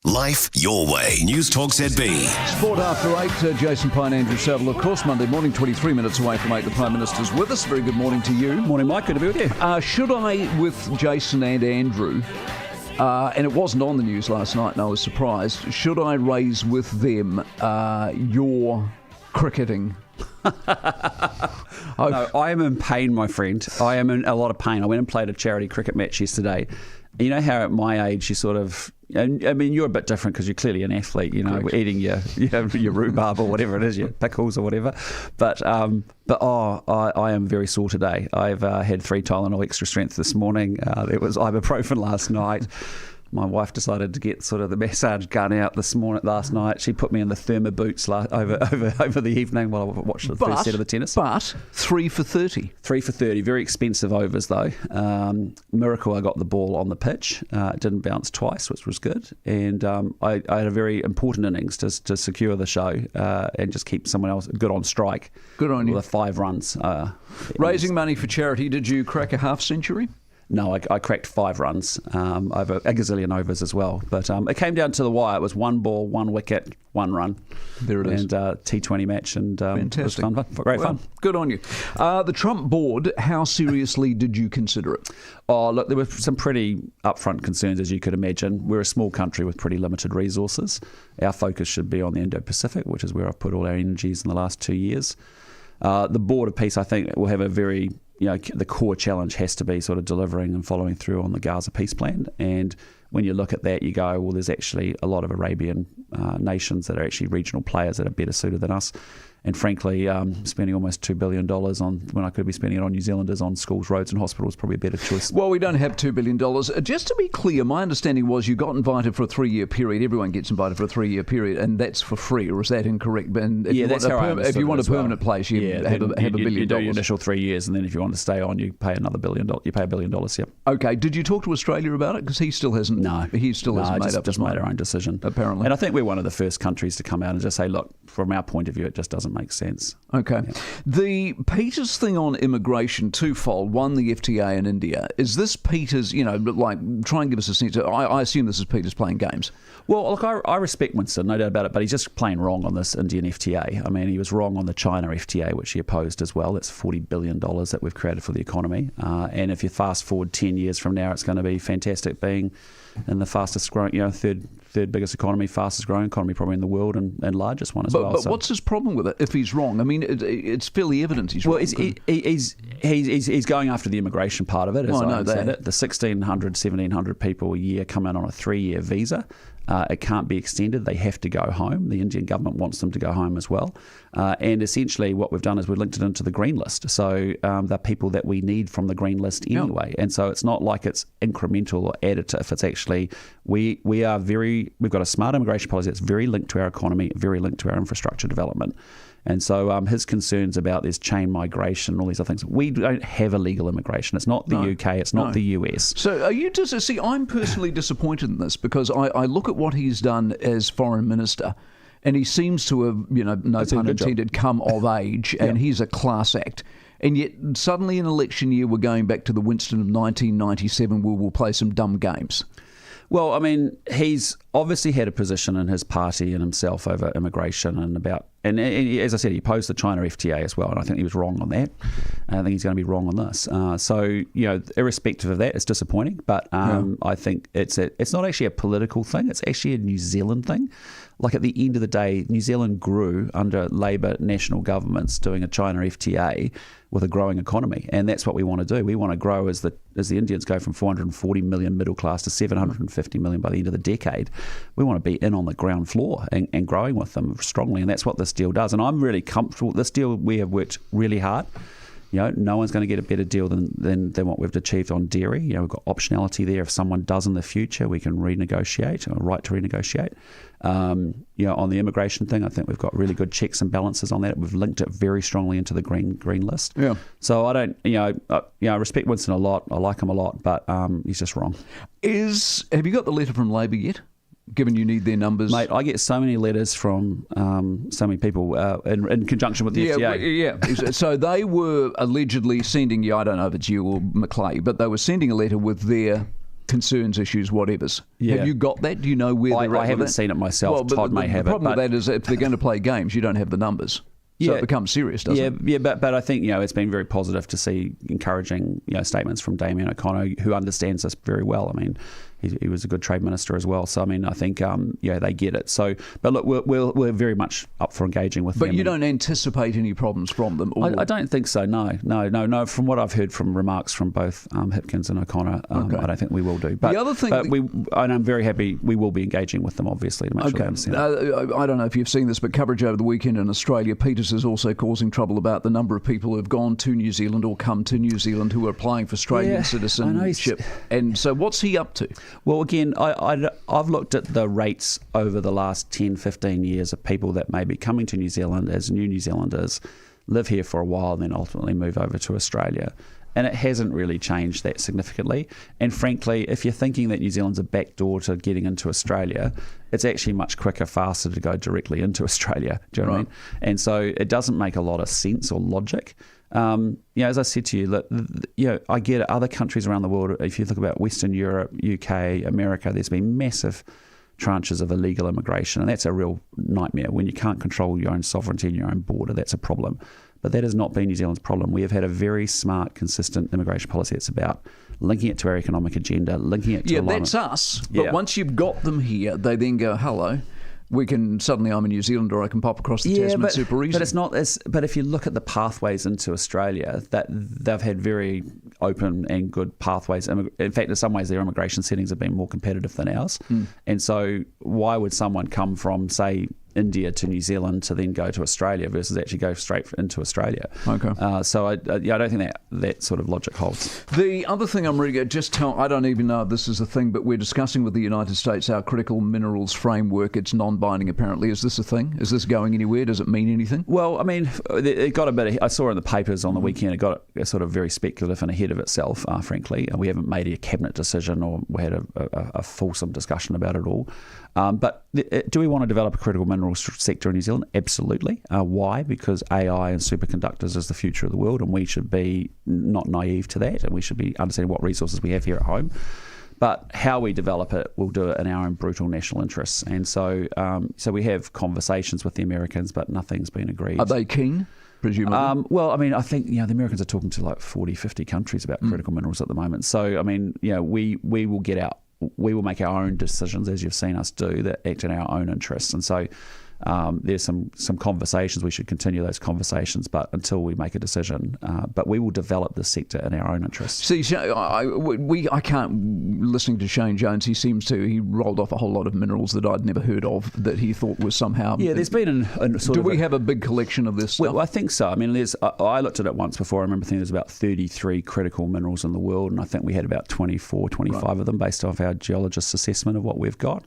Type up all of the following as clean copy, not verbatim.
Life your way. Newstalk ZB. Sport after 8, Jason Pine, Andrew Saville. Of course, Monday morning, 23 minutes away from 8. The Prime Minister's with us. Very good morning to you. Morning, Mike. Good to be with you. Should I, with Jason and Andrew, and it wasn't on the news last night and I was surprised, should I raise with them your cricketing? No, I am in pain, my friend. I am in a lot of pain. I went and played a charity cricket match yesterday. You know how at my age you sort of, I mean, you're a bit different because you're clearly an athlete, you know, Correct. eating your rhubarb or whatever it is, your pickles or whatever. But I am very sore today. I've had 3 Tylenol extra strength this morning. There was ibuprofen last night. My wife decided to get sort of the massage gun out last night. She put me in the thermo boots over the evening while I watched the first set of the tennis. But 3 for 30. 3 for 30. Very expensive overs, though. Miracle, I got the ball on the pitch. It didn't bounce twice, which was good. And I had a very important innings to secure the show and just keep someone else good on strike. Good on you. With 5 runs. Raising money for charity, did you crack a half century? No, I cracked 5 runs over a gazillion overs as well. But it came down to the wire. It was 1 ball, 1 wicket, 1 run. There it is. And T20 match. And fantastic. It was fun. Great fun. Good on you. The Trump board, how seriously did you consider it? Oh, look, there were some pretty upfront concerns, as you could imagine. We're a small country with pretty limited resources. Our focus should be on the Indo-Pacific, which is where I've put all our energies in the last 2 years. The Board of Peace, I think, will have a very... the core challenge has to be sort of delivering and following through on the Gaza peace plan. And when you look at that, you go, well, there's actually a lot of Arabian nations that are actually regional players that are better suited than us. And frankly, spending almost $2 billion on when I could be spending it on New Zealanders on schools, roads and hospitals, probably a better choice. Well, we don't have $2 billion. Just to be clear, my understanding was you got invited for a 3-year period. Everyone gets invited for a 3-year period, and that's for free, or is that incorrect? And if that's how I understood if you want it a permanent place, you have $1 billion. You do your initial 3 years, and then if you want to stay on, you pay another $1 billion. You pay $1 billion, yep. Okay, did you talk to Australia about it? Because he still hasn't. No. He still hasn't made up his mind. Made our own decision. Apparently. And I think we're one of the first countries to come out and just say, look, from our point of view, it just doesn't make sense. Okay. Yeah. The Peters thing on immigration, twofold. One, the FTA in India. Is this Peters, try and give us a sense. I assume this is Peters playing games. Well, look, I respect Winston, no doubt about it, but he's just plain wrong on this Indian FTA. I mean, he was wrong on the China FTA, which he opposed as well. That's $40 billion that we've created for the economy. And if you fast forward 10 years from now, it's going to be fantastic being in the fastest growing, third biggest economy, fastest growing economy probably in the world, and largest one as well. But what's his problem with it if he's wrong? I mean, it's fairly evident he's wrong. He's going after the immigration part of it, as I understand it. The 1,600, 1,700 people a year come in on a 3-year visa. It can't be extended. They have to go home. The Indian government wants them to go home as well. And essentially what we've done is we've linked it into the green list. So they're people that we need from the green list anyway. Yep. And so it's not like it's incremental or additive. It's actually, we've got a smart immigration policy that's very linked to our economy, very linked to our infrastructure development. And so his concerns about this chain migration and all these other things, we don't have illegal immigration. It's not the UK, it's not the US. So are you see, I'm personally disappointed in this because I look at what he's done as foreign minister and he seems to have, no pun intended, come of age and he's a class act. And yet suddenly in election year we're going back to the Winston of 1997 where we'll play some dumb games. Well, I mean, he's obviously had a position in his party and himself over immigration and as I said, he opposed the China FTA as well, and I think he was wrong on that. And I think he's going to be wrong on this. So, irrespective of that, it's disappointing. But I think it's not actually a political thing. It's actually a New Zealand thing. Like at the end of the day, New Zealand grew under Labour national governments doing a China FTA with a growing economy, and that's what we want to do. We want to grow as the Indians go from 440 million middle class to 750 million by the end of the decade. We want to be in on the ground floor and growing with them strongly, and that's what this deal does. And I'm really comfortable with this deal. We have worked really hard. No one's going to get a better deal than what we've achieved on dairy. We've got optionality there. If someone does in the future, we can renegotiate, or right to renegotiate. On the immigration thing, I think we've got really good checks and balances on that. We've linked it very strongly into the green list. Yeah. So I don't, I respect Winston a lot. I like him a lot, but he's just wrong. Have you got the letter from Labour yet? Given you need their numbers. Mate, I get so many letters from so many people in conjunction with the FTA. Yeah. So they were allegedly sending you, I don't know if it's you or Maclay, but they were sending a letter with their concerns, issues, whatevers. Yeah. Have you got that? Do you know where they're at? I haven't that? seen it myself. Well, Todd may have it. The problem with that is if they're going to play games, you don't have the numbers. So it becomes serious, doesn't it? Yeah, but I think it's been very positive to see encouraging statements from Damien O'Connor, who understands this very well. I mean, he was a good trade minister as well. So I mean, I think they get it. So, but look, we're very much up for engaging with them. But you don't anticipate any problems from them? I don't think so. No. From what I've heard from remarks from both Hipkins and O'Connor, I don't think we will do. But the other thing, and I'm very happy we will be engaging with them, obviously, to make sure they understand. I don't know if you've seen this, but coverage over the weekend in Australia, Peters is also causing trouble about the number of people who have gone to New Zealand or come to New Zealand who are applying for Australian citizenship. And so what's he up to? Well, again, I've looked at the rates over the last 10, 15 years of people that may be coming to New Zealand as new New Zealanders, live here for a while, and then ultimately move over to Australia. And it hasn't really changed that significantly. And frankly, if you're thinking that New Zealand's a backdoor to getting into Australia, it's actually much quicker, faster to go directly into Australia. Do you know what I mean? And so it doesn't make a lot of sense or logic. As I said to you, look, I get it. Other countries around the world, if you think about Western Europe, UK, America, there's been massive tranches of illegal immigration, and that's a real nightmare. When you can't control your own sovereignty and your own border, that's a problem. But that has not been New Zealand's problem. We have had a very smart, consistent immigration policy. It's about linking it to our economic agenda, linking it to alignment. That's us. But once you've got them here, they then go, hello. I'm a New Zealander, I can pop across the Tasman super easy. But it's not as. But if you look at the pathways into Australia, that they've had very open and good pathways. In fact, in some ways, their immigration settings have been more competitive than ours. And so, why would someone come from, say, India to New Zealand to then go to Australia versus actually go straight into Australia? Okay. So I don't think that sort of logic holds. The other thing I'm reading, I don't even know if this is a thing, but we're discussing with the United States our critical minerals framework. It's non-binding apparently. Is this a thing? Is this going anywhere? Does it mean anything? Well, I mean, it got a bit. I saw in the papers on the weekend. It got sort of very speculative and ahead of itself. Frankly, we haven't made a cabinet decision or we had a fulsome discussion about it all. But do we want to develop a critical minerals sector in New Zealand? Absolutely. Why? Because AI and superconductors is the future of the world, and we should be not naive to that, and we should be understanding what resources we have here at home. But how we develop it, we'll do it in our own brutal national interests. And so we have conversations with the Americans, but nothing's been agreed. Are they keen? Presumably. Well, I mean, I think the Americans are talking to like 40, 50 countries about critical minerals at the moment. So, I mean, we will get out. We will make our own decisions, as you've seen us do, that act in our own interests. And so there's some conversations. We should continue those conversations, but until we make a decision. But we will develop the sector in our own interests. See, I can't, listening to Shane Jones, he rolled off a whole lot of minerals that I'd never heard of that he thought was somehow... Yeah, there's been Do we have a big collection of this stuff? Well, I think so. I mean, I looked at it once before. I remember thinking there's about 33 critical minerals in the world, and I think we had about 24, 25 of them based off our geologist's assessment of what we've got.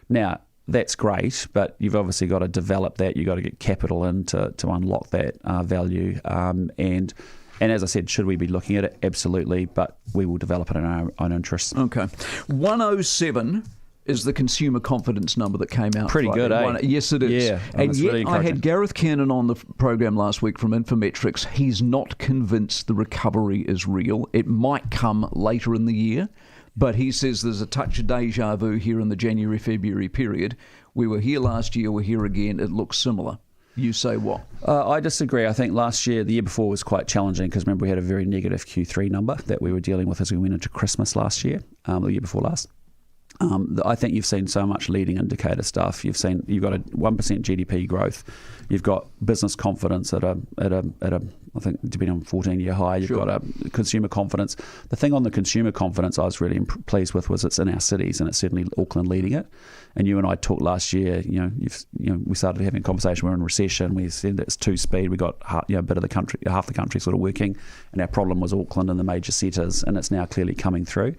Now, that's great, but you've obviously got to develop that. You've got to get capital in to unlock that value. And as I said, should we be looking at it? Absolutely, but we will develop it in our own interests. Okay. 107 is the consumer confidence number that came out. Pretty good, eh? Yes, it is. Yeah, and yet really I had Gareth Kernan on the program last week from Infometrics. He's not convinced the recovery is real. It might come later in the year. But he says there's a touch of deja vu here in the January-February period. We were here last year, we're here again. It looks similar. You say what? I disagree. I think the year before was quite challenging because remember we had a very negative Q3 number that we were dealing with as we went into Christmas last year, the year before last. I think you've seen so much leading indicator stuff. You've got a 1% GDP growth. You've got business confidence at a I think depending on 14-year high. You've got a consumer confidence. The thing on the consumer confidence I was really pleased with was it's in our cities, and it's certainly Auckland leading it. And you and I talked last year. We started having a conversation. We're in recession. We said that it's two-speed. We got a bit of the country, half the country sort of working, and our problem was Auckland and the major centres, and it's now clearly coming through.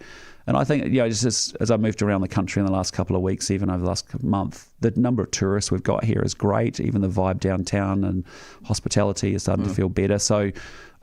And I think, just as I moved around the country in the last couple of weeks, even over the last month, the number of tourists we've got here is great. Even the vibe downtown and hospitality is starting to feel better. So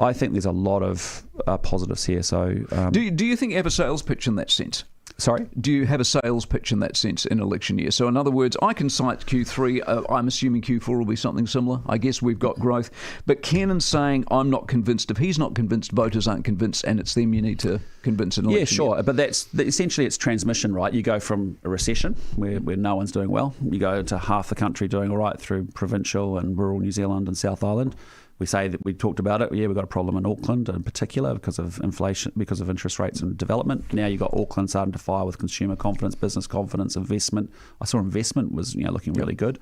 I think there's a lot of positives here. So do you think you have a sales pitch in that sense? Sorry? Do you have a sales pitch in that sense in election year? So in other words, I can cite Q3. I'm assuming Q4 will be something similar. I guess we've got growth. But Kennan's saying, I'm not convinced. If he's not convinced, voters aren't convinced, and it's them you need to convince in election Yeah, sure. year. But essentially it's transmission, right? You go from a recession where no one's doing well. You go to half the country doing all right through provincial and rural New Zealand and South Island. We say that we talked about it. Yeah, we've got a problem in Auckland in particular because of inflation, because of interest rates and development. Now you've got Auckland starting to fire with consumer confidence, business confidence, investment. I saw investment was looking really good.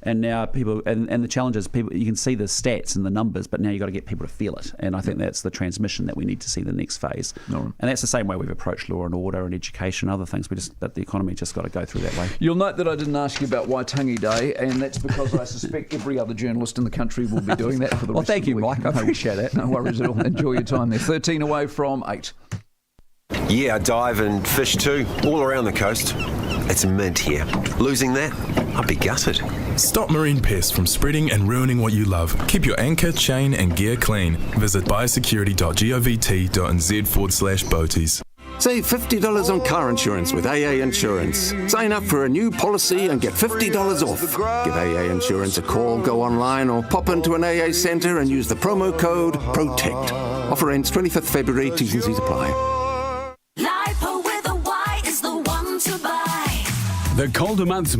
And now people, and the challenge is people, you can see the stats and the numbers, but now you've got to get people to feel it. And I think that's the transmission that we need to see the next phase. And that's the same way we've approached law and order and education, other things. That the economy just got to go through that way. You'll note that I didn't ask you about Waitangi Day, and that's because I suspect every other journalist in the country will be doing that for the rest thank of the you, week. Mike. I appreciate that. No worries at all. Enjoy your time there. 13 away from 8. Yeah, I dive and fish too, all around the coast. It's mint here. Losing that, I'd be gutted. Stop marine pests from spreading and ruining what you love. Keep your anchor, chain and gear clean. Visit biosecurity.govt.nz/boaties. Save $50 on car insurance with AA Insurance. Sign up for a new policy and get $50 off. Give AA Insurance a call, go online or pop into an AA centre and use the promo code PROTECT. Offer ends 25th February, T's and C's apply. Lipo with a Y is the one to buy. The colder months